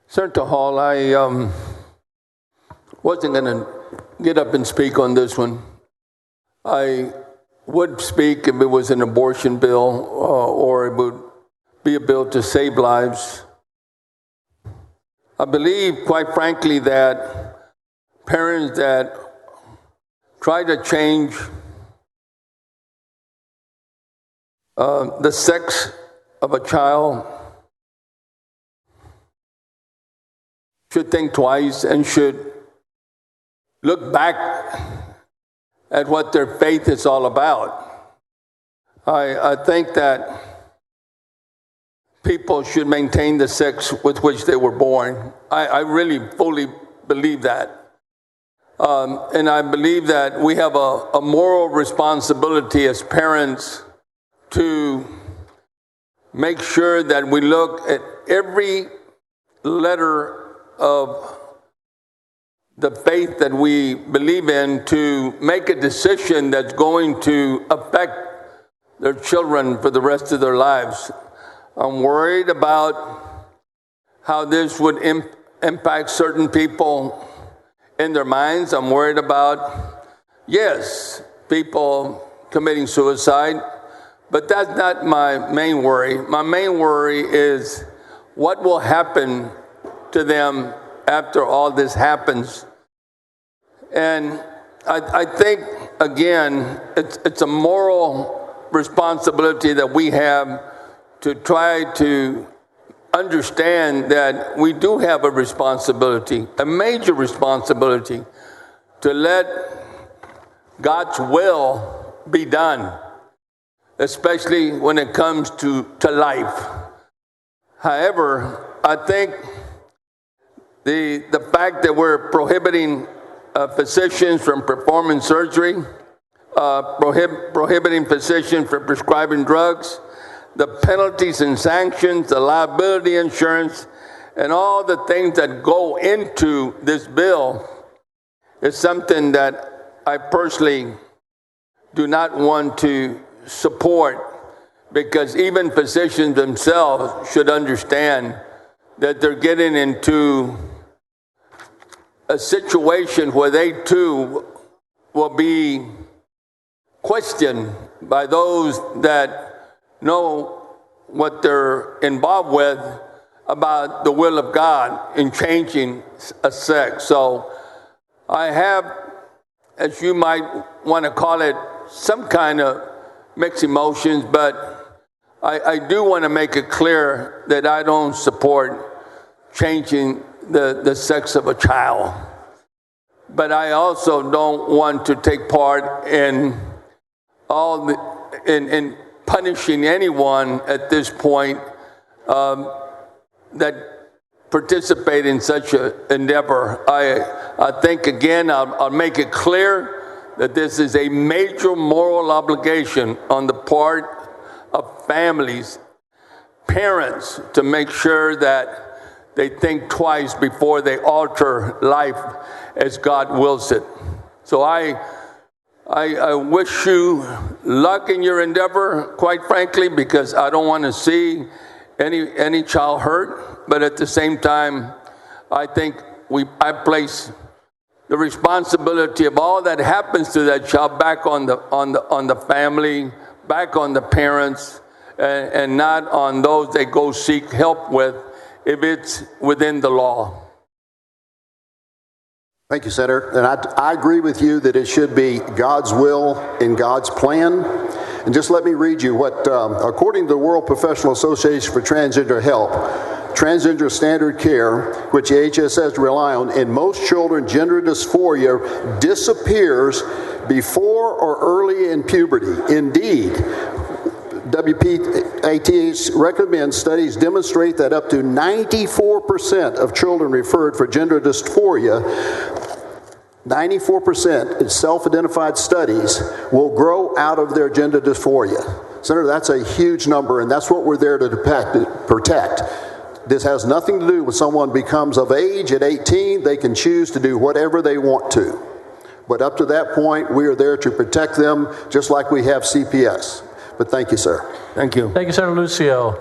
Senator Hall, I wasn't going to get up and speak on this one. I would speak if it was an abortion bill or it would be a bill to save lives. I believe, quite frankly, that parents that try to change the sex of a child should think twice and should look back at what their faith is all about. I think that people should maintain the sex with which they were born. I really fully believe that. And I believe that we have a moral responsibility as parents to make sure that we look at every letter of the faith that we believe in to make a decision that's going to affect their children for the rest of their lives. I'm worried about how this would impact certain people in their minds. I'm worried about, yes, people committing suicide, but that's not my main worry. My main worry is what will happen to them after all this happens. And I think, again, it's a moral responsibility that we have to try to understand that we do have a responsibility, a major responsibility, to let God's will be done, especially when it comes to life. However, I think the fact that we're prohibiting physicians from performing surgery, prohibiting physicians from prescribing drugs, the penalties and sanctions, the liability insurance, and all the things that go into this bill is something that I personally do not want to support, because even physicians themselves should understand that they're getting into a situation where they too will be questioned by those that know what they're involved with about the will of God in changing a sex. So I have, as you might want to call it, some kind of mixed emotions, but I do want to make it clear that I don't support changing the sex of a child. But I also don't want to take part in in punishing anyone at this point that participate in such an endeavor. I think, again, I'll make it clear that this is a major moral obligation on the part of families, parents, to make sure that they think twice before they alter life as God wills it. So I wish you luck in your endeavor, quite frankly, because I don't want to see any child hurt. But at the same time, I think I place the responsibility of all that happens to that child back on the family, back on the parents, and not on those they go seek help with, if it's within the law. Thank you, Senator. And I agree with you that it should be God's will and God's plan. And just let me read you what, according to the World Professional Association for Transgender Health, transgender standard care, which HSS rely on, in most children, gender dysphoria disappears before or early in puberty. Indeed, WPATH recommends studies demonstrate that up to 94% of children referred for gender dysphoria, 94% in self-identified studies, will grow out of their gender dysphoria. Senator, that's a huge number, and that's what we're there to protect. This has nothing to do with someone becomes of age at 18, they can choose to do whatever they want to. But up to that point, we are there to protect them, just like we have CPS. But thank you, sir. Thank you. Thank you, Senator Lucio.